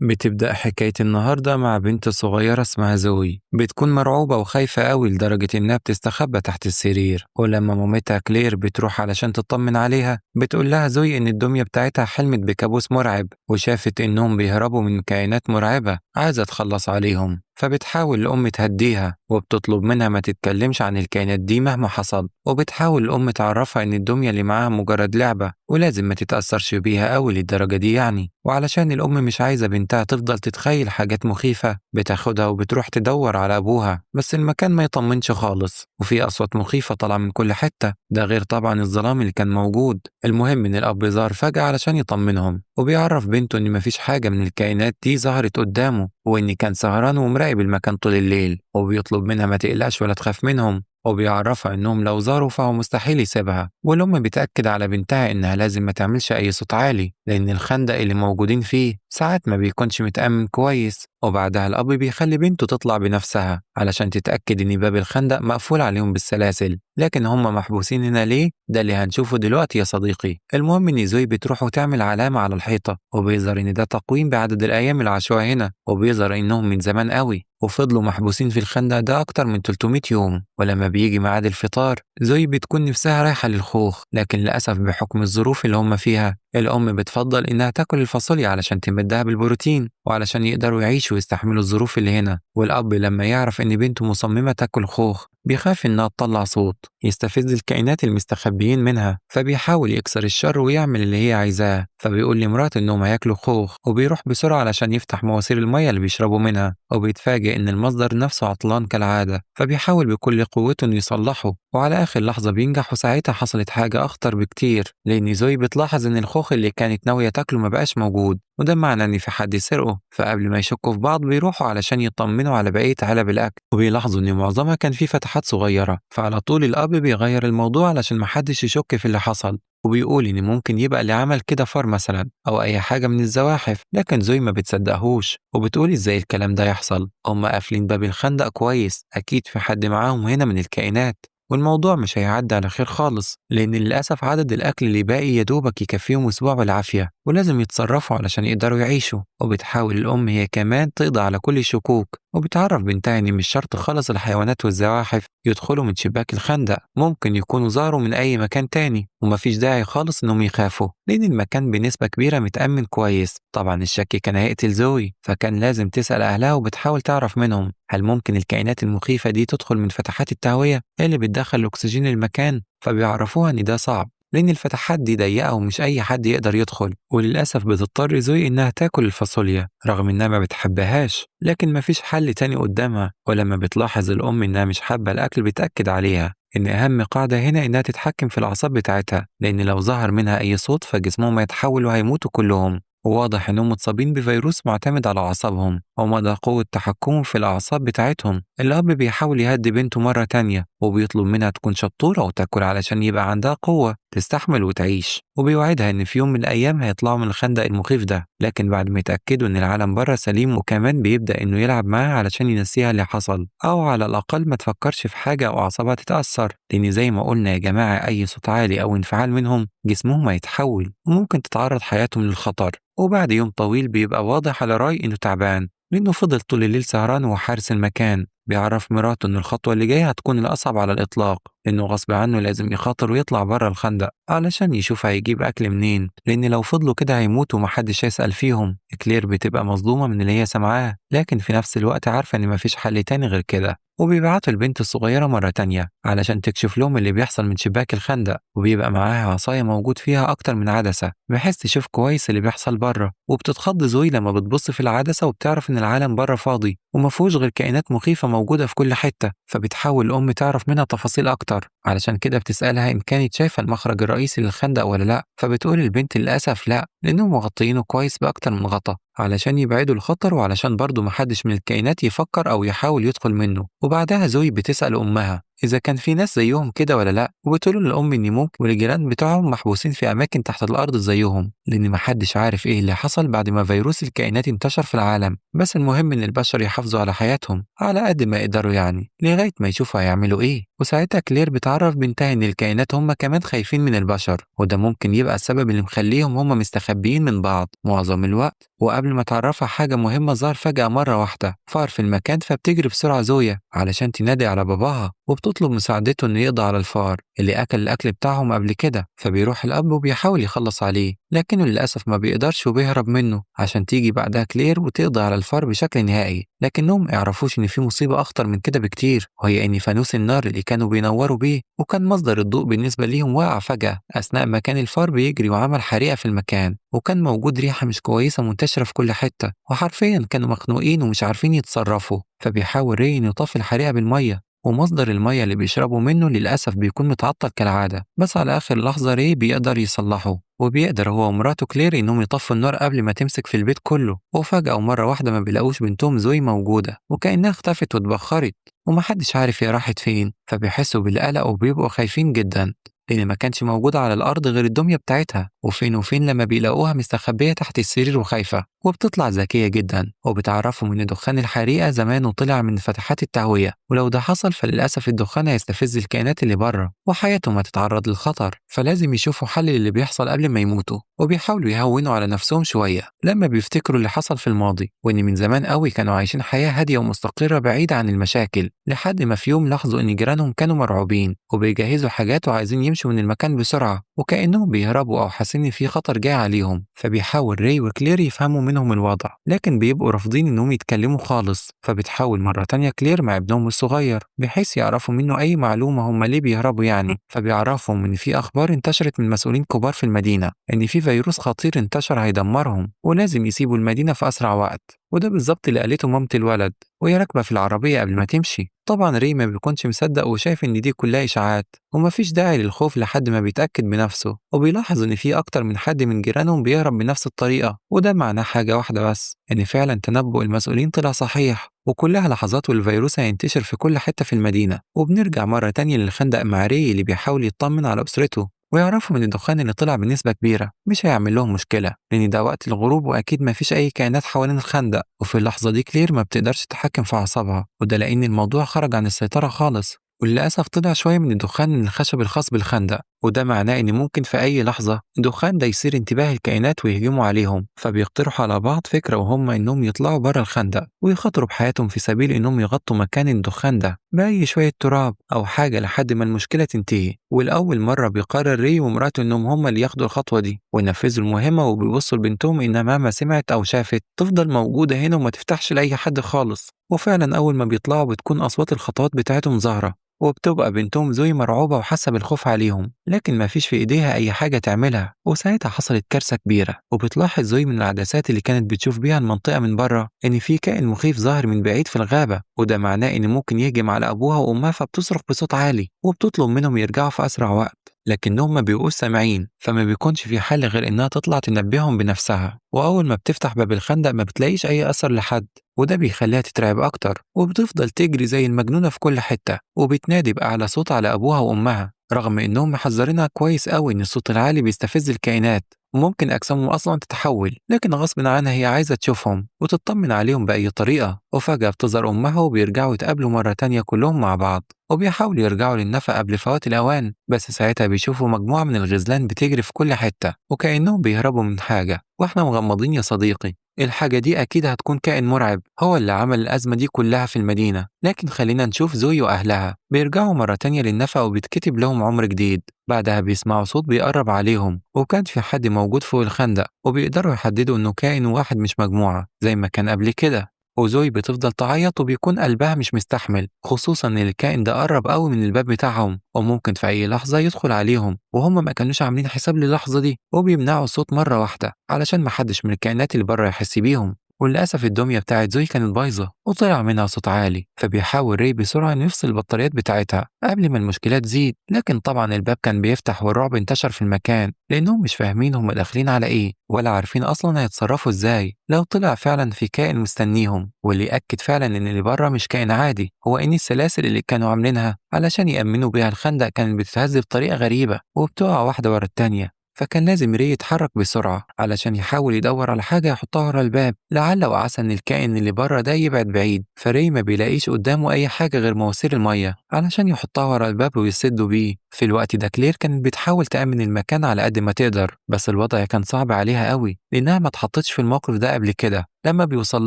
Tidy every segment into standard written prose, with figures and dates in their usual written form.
بتبدأ حكاية النهاردة مع بنت صغيرة اسمها زوي، بتكون مرعوبة وخايفة قوي لدرجة إنها بتستخبى تحت السرير. ولما مامتها كلير بتروح علشان تطمن عليها بتقول لها زوي إن الدمية بتاعتها حلمت بكابوس مرعب وشافت إنهم بيهربوا من كائنات مرعبة عايزة تخلص عليهم. فبتحاول الأم تهديها وبتطلب منها ما تتكلمش عن الكائنات دي مهما حصل، وبتحاول الأم تعرفها إن الدمية اللي معاها مجرد لعبة ولازم ما تتأثرش بيها أوي للدرجة دي يعني. وعلشان الأم مش عايزة بنتها تفضل تتخيل حاجات مخيفة بتاخدها وبتروح تدور على أبوها، بس المكان ما يطمنش خالص وفي أصوات مخيفة طالعة من كل حتة، ده غير طبعا الظلام اللي كان موجود. المهم إن الأب ظهر فجأة علشان يطمنهم وبيعرف بنته إن مفيش حاجة من الكائنات دي ظهرت قدامه، وإن كان سهران ومراقب المكان طول الليل، وبيطلب منها ما تقلقش ولا تخاف منهم، وبيعرفها إنهم لو زاروا فهو مستحيل يسيبها. والأم بتأكد على بنتها إنها لازم ما تعملش أي صوت عالي لأن الخندق اللي موجودين فيه ساعات ما بيكونش متأمن كويس. وبعدها الأب بيخلي بنته تطلع بنفسها علشان تتأكد إن باب الخندق مقفول عليهم بالسلاسل، لكن هم محبوسين هنا ليه؟ ده اللي هنشوفه دلوقتي يا صديقي. المهم إن زوي بتروح وتعمل علامة على الحيطة وبيظهر إن ده تقويم بعدد الأيام العاشوها هنا، وبيظهر إنهم من زمان قوي وفضلوا محبوسين في الخندق ده أكتر من 300 يوم. ولما بيجي ميعاد الفطار زوي بتكون نفسها رايحة للخوخ، لكن للأسف بحكم الظروف اللي هم فيها الأم بتفضل إنها تاكل الفاصوليا علشان تمدها بالبروتين وعلشان يقدروا يعيشوا ويستحملوا الظروف اللي هنا. والأب لما يعرف إن بنته مصممة تاكل خوخ بيخاف إنها تطلع صوت يستفز الكائنات المستخبيين منها، فبيحاول يكسر الشر ويعمل اللي هي عايزاه. فبيقول لمراته إنهم هياكلوا خوخ وبيروح بسرعة علشان يفتح مواسير المية اللي بيشربوا منها، وبيتفاجئ إن المصدر نفسه عطلان كالعادة، فبيحاول بكل قوته إنه يصلحه. وعلى آخر لحظة بينجح، وساعتها حصلت حاجة أخطر بكتير لأن زوي بتلاحظ إن الخوخ اللي كانت ناوية تاكله مبقاش موجود، وده معنى إن في حد سرقه. فقبل ما يشكوا في بعض بيروحوا علشان يطمنوا على بقية علب الأكل، وبيلاحظوا إن معظمها كان فيه فتحات صغيرة. فعلى طول الأب بيغير الموضوع علشان محدش يشك في اللي حصل، وبيقول إن ممكن يبقى اللي عمل كده فار مثلا أو أي حاجة من الزواحف. لكن زوي ما بتصدقهوش وبتقول إزاي الكلام ده يحصل، هما قافلين باب الخندق كويس، أكيد في حد معاهم هنا من الكائنات، والموضوع مش هيعدي على خير خالص لأن للأسف عدد الأكل اللي باقي يدوبك يكفيهم أسبوع بالعافية ولازم يتصرفوا علشان يقدروا يعيشوا. وبتحاول الأم هي كمان تقضي على كل الشكوك وبتعرف بنتها إن مش شرط خالص الحيوانات والزواحف يدخلوا من شباك الخندق، ممكن يكونوا ظهروا من أي مكان تاني ومفيش داعي خالص إنهم يخافوا لأن المكان بنسبة كبيرة متأمن كويس. طبعا الشك كان هيقتل زوي، فكان لازم تسأل أهلها وبتحاول تعرف منهم هل ممكن الكائنات المخيفة دي تدخل من فتحات التهوية اللي بتدخل الأكسجين المكان. فبيعرفوها إن ده صعب لأن الفتحات دي ضيقة ومش أي حد يقدر يدخل. وللأسف بتضطر زوي إنها تاكل الفاصوليا رغم إنها ما بتحبهاش، لكن مفيش حل تاني قدامها. ولما بتلاحظ الأم إنها مش حابة الأكل بتأكد عليها إن أهم قاعدة هنا إنها تتحكم في الأعصاب بتاعتها لأن لو ظهر منها أي صوت فجسمهم هيتحول وهيموتوا كلهم. وواضح إنهم متصابين بفيروس معتمد على أعصابهم ومدى قوة تحكمهم في الأعصاب بتاعتهم. الأب بيحاول يهدي بنته مرة تانية وبيطلب منها تكون شطورة وتاكل علشان يبقى عندها قوة تستحمل وتعيش، وبيوعدها إن في يوم من الأيام هيطلعوا من الخندق المخيف ده، لكن بعد ما يتأكدوا إن العالم بره سليم. وكمان بيبدأ إنه يلعب معاها علشان ينسيها اللي حصل أو على الأقل ما تفكرش في حاجة أو أعصابها تتأثر، لأن زي ما قلنا يا جماعة أي صوت عالي أو انفعال منهم جسمهم هيتحول وممكن تتعرض حياتهم للخطر. وبعد يوم طويل بيبقى واضح على راي إنه تعبان لأنه فضل طول الليل سهران وحارس المكان. بيعرف مراته إن الخطوة اللي جاية هتكون الأصعب على الإطلاق لأنه غصب عنه لازم يخاطر ويطلع بره الخندق علشان يشوف هيجيب أكل منين، لأن لو فضلوا كده هيموتوا ومحدش هيسأل فيهم. كلير بتبقى مصدومة من اللي هي سامعاه لكن في نفس الوقت عارفة إن مفيش حل تاني غير كده، وبيبعتوا البنت الصغيرة مرة تانية علشان تكشف لهم اللي بيحصل من شباك الخندق، وبيبقى معاها عصاية موجود فيها أكتر من عدسة بحيث تشوف كويس اللي بيحصل بره. وبتتخض زوي لما بتبص في العدسة وبتعرف إن العالم بره فاضي ومفهوش غير كائنات مخيفة موجودة في كل حتة. فبتحاول الأم تعرف منها تفاصيل أكتر علشان كده بتسألها إن كانت شايفة المخرج الرئيسي للخندق ولا لأ، فبتقول البنت للأسف لأ لأنهم مغطيينه كويس بأكتر من غطا علشان يبعدوا الخطر وعلشان برضه محدش من الكائنات يفكر أو يحاول يدخل منه. وبعدها زوي بتسأل أمها إذا كان في ناس زيهم كده ولا لأ، وبتقولوا للأم إن ممكن والجيران بتوعهم محبوسين في أماكن تحت الأرض زيهم، لأن محدش عارف إيه اللي حصل بعد ما فيروس الكائنات انتشر في العالم. بس المهم إن البشر يحافظوا على حياتهم على قد ما يقدروا يعني لغاية ما يشوفوا هيعملوا إيه. وساعتها كلير بتعرف بنتها إن الكائنات هم كمان خايفين من البشر، وده ممكن يبقى السبب اللي مخليهم هم مستخبيين من بعض معظم الوقت. وقبل ما تعرفها حاجة مهمة ظهر فجأة مرة واحدة فار في المكان، فبتجري بسرعة زويا علشان تنادي على باباها وبتطلب مساعدته إنه يقضي على الفار اللي أكل الأكل بتاعهم قبل كده. فبيروح الأب وبيحاول يخلص عليه لكنه للأسف ما بيقدرش وبيهرب منه عشان تيجي بعدها كلير وتقضي على الفار بشكل نهائي. لكنهم ما يعرفوش إن في مصيبة أخطر من كده بكتير، وهي إن فانوس النار اللي كانوا بينوروا بيه وكان مصدر الضوء بالنسبة ليهم وقع فجأة أثناء ما كان الفار بيجري وعمل حريقة في المكان. وكان موجود ريحة مش كويسة منتشرة في كل حتة، وحرفيا كانوا مخنوقين ومش عارفين يتصرفوا. فبيحاول ري إنه يطفي الحريقة بالمية، ومصدر المية اللي بيشربوا منه للأسف بيكون متعطل كالعادة. بس على آخر لحظة ري بيقدر يصلحه، وبيقدر هو ومراته كلير إنهم يطفوا النار قبل ما تمسك في البيت كله. وفجأة ومرة واحدة ما بيلاقوش بنتهم زوي موجودة، وكأنها اختفت واتبخرت ومحدش عارف هي راحت فين. فبيحسوا بالقلق وبيبقوا خايفين جدا لأن ما كانش موجودة على الأرض غير الدمية بتاعتها، وفين وفين لما بيلاقوها مستخبية تحت السرير وخايفة. وبتطلع ذكية جدا وبتعرفهم إن دخان الحريقة زمان طلع من فتحات التهوية، ولو ده حصل فللأسف الدخان هيستفز الكائنات اللي بره وحياتهم هتتعرض للخطر، فلازم يشوفوا حل للي بيحصل قبل ما يموتوا. وبيحاولوا يهونوا على نفسهم شوية لما بيفتكروا اللي حصل في الماضي، وإن من زمان قوي كانوا عايشين حياة هادية ومستقرة بعيدة عن المشاكل، لحد ما في يوم لاحظوا إن جيرانهم كانوا مرعوبين وبيجهزوا حاجات وعايزين يمشوا من المكان بسرعة، وكأنهم بيهربوا أو حاسين إن في خطر جاي عليهم. فبيحاول ري وكلير يفهموا منهم الوضع لكن بيبقوا رافضين إنهم يتكلموا خالص. فبتحاول مرة تانية كلير مع ابنهم الصغير بحيث يعرفوا منه أي معلومة هم ليه بيهربوا يعني. فبيعرفهم إن في أخبار انتشرت من مسؤولين كبار في المدينة إن في فيروس خطير انتشر هيدمرهم ولازم يسيبوا المدينة في أسرع وقت. وده بالظبط اللي قالته مامة الولد وهي راكبة في العربية قبل ما تمشي. طبعا ري ما بيكونش مصدق وشايف إن دي كلها إشاعات ومفيش داعي للخوف لحد ما بيتأكد بنفسه، وبيلاحظ إن في أكتر من حد من جيرانهم بيهرب بنفس الطريقة. وده معناه حاجة واحدة بس، إن فعلا تنبؤ المسؤولين طلع صحيح وكلها لحظات والفيروس هينتشر في كل حتة في المدينة. وبنرجع مرة تانية للخندق مع ري اللي بيحاول يطمن على أسرته ويعرفوا إن الدخان اللي طلع بنسبة كبيرة مش هيعمل لهم مشكلة لأن ده وقت الغروب وأكيد ما فيش أي كائنات حوالين الخندق. وفي اللحظة دي كلير ما بتقدرش تتحكم في أعصابها، وده لأن الموضوع خرج عن السيطرة خالص. وللأسف طلع شوية من الدخان من الخشب الخاص بالخندق، وده معناه إن ممكن في أي لحظة الدخان ده يثير انتباه الكائنات ويهجموا عليهم. فبيقترحوا على بعض فكرة وهم إنهم يطلعوا بره الخندق ويخاطروا بحياتهم في سبيل إنهم يغطوا مكان الدخان ده بأي شوية تراب أو حاجة لحد ما المشكلة تنتهي. والأول مرة بيقرر ري ومراته إنهم هم اللي ياخدوا الخطوة دي وينفذوا المهمة، وبيوصوا لبنتهم إنها مهما سمعت أو شافت تفضل موجودة هنا وما تفتحش لأي حد خالص. وفعلا أول ما بيطلعوا بتكون أصوات الخطوات بتاعتهم ظاهرة، وبتبقى بنتهم زوي مرعوبة وحاسة بالخوف عليهم لكن ما فيش في إيديها أي حاجة تعملها. وساعتها حصلت كارثة كبيرة، وبتلاحظ زوي من العدسات اللي كانت بتشوف بيها المنطقة من بره إن في كائن مخيف ظاهر من بعيد في الغابة، وده معناه إن ممكن يهجم على أبوها وأمها. فبتصرخ بصوت عالي وبتطلب منهم يرجعوا في أسرع وقت لكنهم ما بيبقوش سامعين، فما بيكونش في حل غير إنها تطلع تنبههم بنفسها. وأول ما بتفتح باب الخندق ما بتلاقيش أي أثر لحد، وده بيخليها تترعب أكتر وبتفضل تجري زي المجنونة في كل حتة وبتنادي بأعلى صوت على أبوها وأمها، رغم إنهم محذرينها كويس قوي إن الصوت العالي بيستفز الكائنات وممكن أجسامهم أصلا تتحول. لكن غصب عنها هي عايزة تشوفهم وتطمن عليهم بأي طريقة. وفجأة بتظهر أمها وبيرجعوا يتقابلوا مرة تانية كلهم مع بعض، وبيحاولوا يرجعوا للنفق قبل فوات الأوان. بس ساعتها بيشوفوا مجموعة من الغزلان بتجري في كل حتة وكأنهم بيهربوا من حاجة، واحنا مغمضين يا صديقي. الحاجة دي أكيد هتكون كائن مرعب هو اللي عمل الأزمة دي كلها في المدينة. لكن خلينا نشوف زوي وأهلها بيرجعوا مرة تانية للنفق وبيتكتب لهم عمر جديد. بعدها بيسمعوا صوت بيقرب عليهم وكان في حد موجود فوق الخندق، وبيقدروا يحددوا إنه كائن واحد مش مجموعة زي ما كان قبل كده. وزوي بتفضل تعيط وبيكون قلبها مش مستحمل، خصوصا ان الكائن ده قرب قوي من الباب بتاعهم وممكن في اي لحظة يدخل عليهم، وهم ما كانوش عاملين حساب للحظة دي وبيمنعوا الصوت مرة واحدة علشان محدش من الكائنات اللي بره يحس بيهم. وللأسف الدمية بتاعت زوي كانت بايظة وطلع منها صوت عالي، فبيحاول ري بسرعة إنه يفصل البطاريات بتاعتها قبل ما المشكلة تزيد. لكن طبعا الباب كان بيفتح والرعب انتشر في المكان لأنهم مش فاهمين هم داخلين على إيه ولا عارفين أصلا هيتصرفوا إزاي لو طلع فعلا في كائن مستنيهم. واللي يأكد فعلا إن اللي بره مش كائن عادي هو إن السلاسل اللي كانوا عاملينها علشان يأمنوا بيها الخندق كانت بتتهز بطريقة غريبة وبتقع واحدة ورا التانية. فكان لازم ري يتحرك بسرعة علشان يحاول يدور على حاجة يحطها ورا الباب لعل وعسى إن الكائن اللي بره ده يبعد بعيد. فري ما بيلاقيش قدامه أي حاجة غير مواسير المية علشان يحطها ورا الباب ويسده بيه. في الوقت ده كلير كانت بتحاول تأمن المكان على قد ما تقدر، بس الوضع كان صعب عليها قوي لأنها ما اتحطتش في الموقف ده قبل كده. لما بيوصل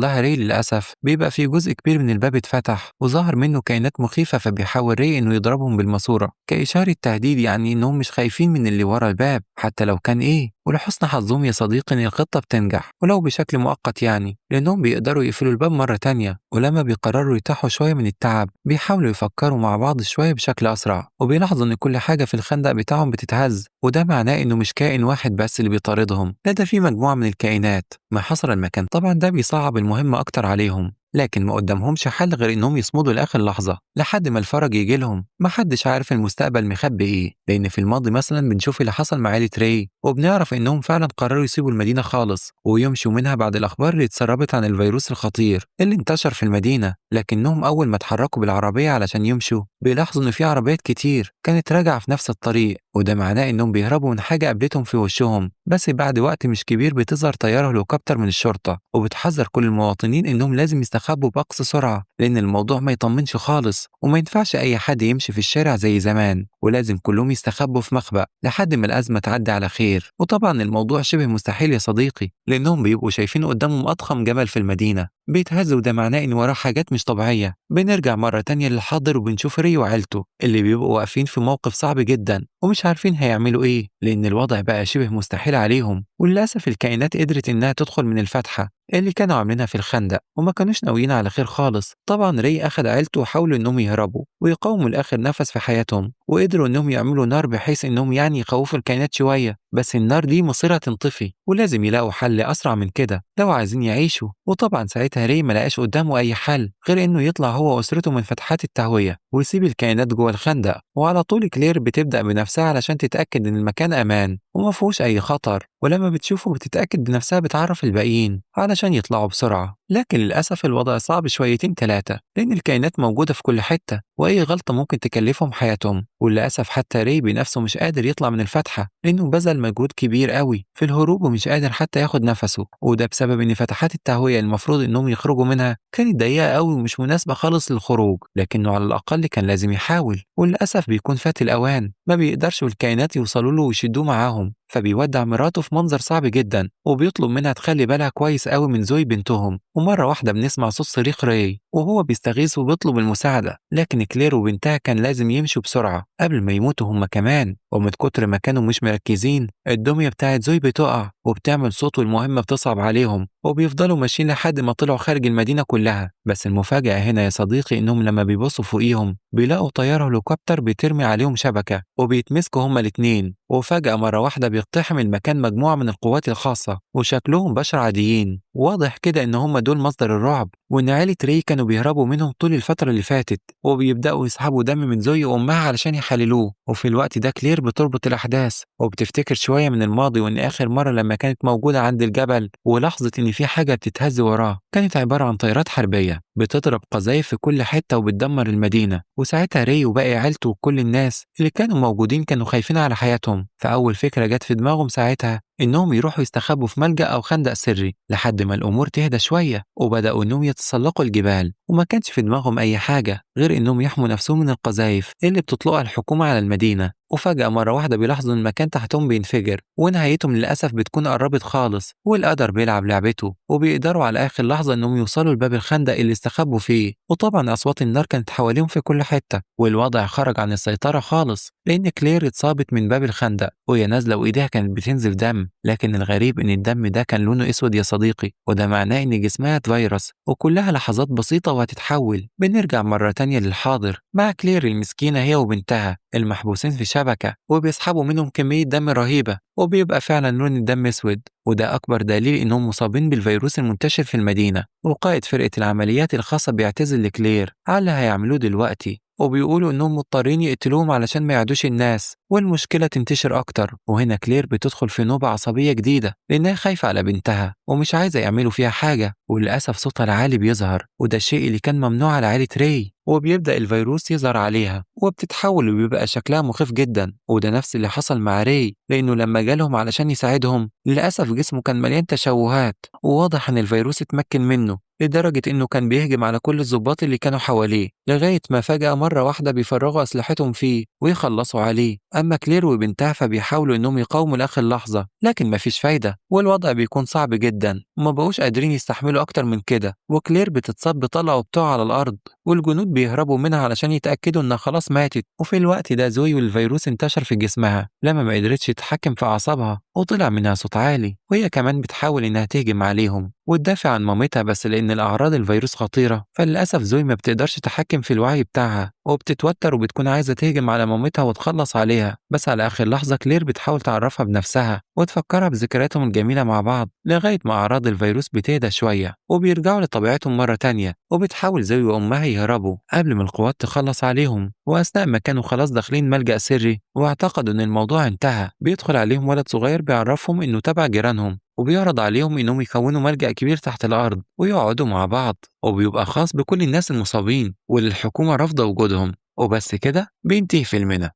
لها ري للأسف بيبقى في جزء كبير من الباب اتفتح وظهر منه كائنات مخيفة، فبيحاول ري إنه يضربهم بالماسورة كإشارة تهديد، يعني إنهم مش خايفين من اللي ورا الباب حتى لو كان إيه. ولحسن حظهم يا صديقي إن الخطة بتنجح ولو بشكل مؤقت، يعني لأنهم بيقدروا يقفلوا الباب مرة تانية. ولما بيقرروا يرتاحوا شوية من التعب بيحاولوا يفكروا مع بعض شوية بشكل أسرع، وبيلاحظوا إن كل حاجة في الخندق بتاعهم بتتهز، وده معناه إنه مش كائن واحد بس اللي بيطاردهم، لا ده في مجموعة من الكائنات ما حصر المكان. طبعا ده بيصعب المهمة أكتر عليهم، لكن ما قدامهمش حل غير إنهم يصمدوا لآخر لحظة لحد ما الفرج يجي لهم. محدش عارف المستقبل مخبي إيه، لأن في الماضي مثلا بنشوف اللي حصل مع عيلة ري وبنعرف إنهم فعلا قرروا يسيبوا المدينة خالص ويمشوا منها بعد الأخبار اللي اتسربت عن الفيروس الخطير اللي انتشر في المدينة. لكنهم أول ما اتحركوا بالعربية علشان يمشوا بيلاحظوا إن في عربيات كتير كانت راجعة في نفس الطريق، وده معناه إنهم بيهربوا من حاجة قابلتهم في وشهم. بس بعد وقت مش كبير بتظهر طيارة هليكوبتر من الشرطة وبتحذر كل المواطنين إنهم لازم يستخبوا بأقصى سرعة لأن الموضوع ما يطمنش خالص، وما ينفعش أي حد يمشي في الشارع زي زمان، ولازم كلهم يستخبوا في مخبأ لحد ما الأزمة تعدي على خير. وطبعا الموضوع شبه مستحيل يا صديقي لأنهم بيبقوا شايفين قدامهم أضخم جبل في المدينة بيتهز، وده معناه إن وراه حاجات مش طبيعية. بنرجع مرة تانية للحاضر وبنشوف ري وعيلته اللي بيبقوا واقفين في موقف صعب جدا ومش عارفين هيعملوا إيه لأن الوضع بقى شبه مستحيل عليهم. وللأسف الكائنات قدرت إنها تدخل من الفتحة اللي كانوا عاملينها في الخندق وما كانوش ناويين على خير خالص. طبعا ري أخد عيلته وحاولوا إنهم يهربوا ويقاوموا لآخر نفس في حياتهم، وقدروا إنهم يعملوا نار بحيث إنهم يعني يخوفوا الكائنات شوية، بس النار دي مصيرها تنطفي ولازم يلاقوا حل أسرع من كده لو عايزين يعيشوا. وطبعا ساعتها ري ما لقاش قدامه أي حل غير إنه يطلع هو وأسرته من فتحات التهوية ويسيب الكائنات جوه الخندق. وعلى طول كلير بتبدأ بنفسها علشان تتأكد إن المكان أمان وما فيهوش أي خطر، ولما بتشوفه بتتأكد بنفسها بتعرف الباقيين علشان يطلعوا بسرعة. لكن للأسف الوضع صعب شويتين تلاتة لأن الكائنات موجودة في كل حتة وأي غلطة ممكن تكلفهم حياتهم. وللأسف حتى ري بنفسه مش قادر يطلع من الفتحة لأنه بذل مجهود كبير قوي في الهروب ومش قادر حتى ياخد نفسه، وده بسبب إن فتحات التهوية المفروض إنهم يخرجوا منها كانت ضيقة قوي ومش مناسبة خالص للخروج، لكنه على الأقل كان لازم يحاول. وللأسف بيكون فات الأوان، ما بيقدرش الكائنات يوصلوا له ويشدوه معاهم، فبيودع مراته في منظر صعب جدا وبيطلب منها تخلي بالها كويس قوي من زوي بنتهم. ومرة واحدة بنسمع صوت صريخ ري وهو بيستغيث وبيطلب المساعدة، لكن كلير وبنتها كان لازم يمشوا بسرعة قبل ما يموتوا هما كمان. ومن كتر ما كانوا مش مركزين الدمية بتاعت زوي بتقع وبتعمل صوت والمهمة بتصعب عليهم، وبيفضلوا ماشيين لحد ما طلعوا خارج المدينة كلها. بس المفاجأة هنا يا صديقي إنهم لما بيبصوا فوقيهم بيلاقوا طيارة هليكوبتر بترمي عليهم شبكة وبيتمسكوا هما الاتنين، وفجأة مرة واحدة بيقتحم المكان مجموعة من القوات الخاصة وشكلهم بشر عاديين. واضح كده إن هما دول مصدر الرعب وإن عيلة ري كانوا بيهربوا منهم طول الفترة اللي فاتت، وبيبدأوا يسحبوا دم من زوي وأمها علشان يحللوه. وفي الوقت ده كلير بتربط الأحداث وبتفتكر شوية من الماضي وإن آخر مرة لما كانت موجودة عند الجبل ولاحظت إن في حاجة بتتهز وراه كانت عبارة عن طيارات حربية بتضرب قذايف في كل حتة وبتدمر المدينة. وساعتها ري وباقي عيلته وكل الناس اللي كانوا موجودين كانوا خايفين على حياتهم، فأول فكرة جت في دماغهم ساعتها إنهم يروحوا يستخبوا في ملجأ أو خندق سري لحد ما الأمور تهدى شوية، وبدأوا إنهم يتسلقوا الجبال وما كانش في دماغهم أي حاجة غير إنهم يحموا نفسهم من القذايف اللي بتطلقها الحكومة على المدينة. وفجأة مرة واحدة بيلاحظوا إن المكان تحتهم بينفجر ونهايتهم للأسف بتكون قربت خالص، والقدر بيلعب لعبته وبيقدروا على آخر لحظة إنهم يوصلوا لباب الخندق اللي استخبوا فيه. وطبعا أصوات النار كانت حواليهم في كل حتة والوضع خرج عن السيطرة خالص لأن كلير اتصابت من باب الخندق وهي نازلة وإيديها كانت بتنزف دم، لكن الغريب إن الدم ده كان لونه أسود يا صديقي، وده معناه إن جسمها اتفيروس وكلها لحظات بسيطة وهتتحول. بنرجع مرة تانية للحاضر مع كلير المسكينة هي وبنتها المحبوسين في شبكة وبيسحبوا منهم كمية دم رهيبة وبيبقى فعلا لون الدم أسود، وده أكبر دليل إنهم مصابين بالفيروس المنتشر في المدينة. وقائد فرقة العمليات الخاصة بيعتذر لكلير على اللي هيعملوه دلوقتي وبيقولوا إنهم مضطرين يقتلوهم علشان ما يعدوش الناس والمشكلة تنتشر أكتر. وهنا كلير بتدخل في نوبة عصبية جديدة لأنها خايفة على بنتها ومش عايزة يعملوا فيها حاجة، وللأسف صوتها العالي بيظهر وده الشيء اللي كان ممنوع على عائلة ري، وبيبدأ الفيروس يظهر عليها وبتتحول وبيبقى شكلها مخيف جدا. وده نفس اللي حصل مع ري لأنه لما جالهم علشان يساعدهم للأسف جسمه كان مليان تشوهات وواضح إن الفيروس اتمكن منه لدرجة إنه كان بيهجم على كل الضباط اللي كانوا حواليه لغاية ما فجأة مرة واحدة بيفرغوا أسلحتهم فيه ويخلصوا عليه. أما كلير وبنتها فبيحاولوا إنهم يقاوموا لآخر لحظة لكن مفيش فايدة والوضع بيكون صعب جدا وما بقوش قادرين يستحملوا أكتر من كده، وكلير بتتصاب بطلقة وبتقع على الأرض والجنود بيهربوا منها علشان يتأكدوا إنها خلاص ماتت. وفي الوقت ده زوي والفيروس انتشر في جسمها لما ما قدرتش تتحكم في أعصابها وطلع منها صوت عالي وهي كمان بتحاول إنها تهجم عليهم وتدافع عن مامتها، بس لأن الأعراض الفيروس خطيرة فللأسف زوي ما بتقدرش تتحكم في الوعي بتاعها وبتتوتر وبتكون عايزة تهجم على مامتها وتخلص عليها. بس على آخر لحظة كلير بتحاول تعرفها بنفسها وتفكرها بذكرياتهم الجميلة مع بعض لغاية ما أعراض الفيروس بتهدى شوية وبيرجعوا لطبيعتهم مرة تانية. وبتحاول زوي وأمها يهربوا قبل ما القوات تخلص عليهم، وأثناء ما كانوا خلاص داخلين ملجأ سري واعتقدوا إن الموضوع انتهى بيدخل عليهم ولد صغير بيعرفهم إنه تبع جيرانهم وبيعرض عليهم إنهم يكونوا ملجأ كبير تحت الأرض ويقعدوا مع بعض وبيبقى خاص بكل الناس المصابين واللي الحكومة رافضة وجودهم. وبس كده بينتهي فيلمنا.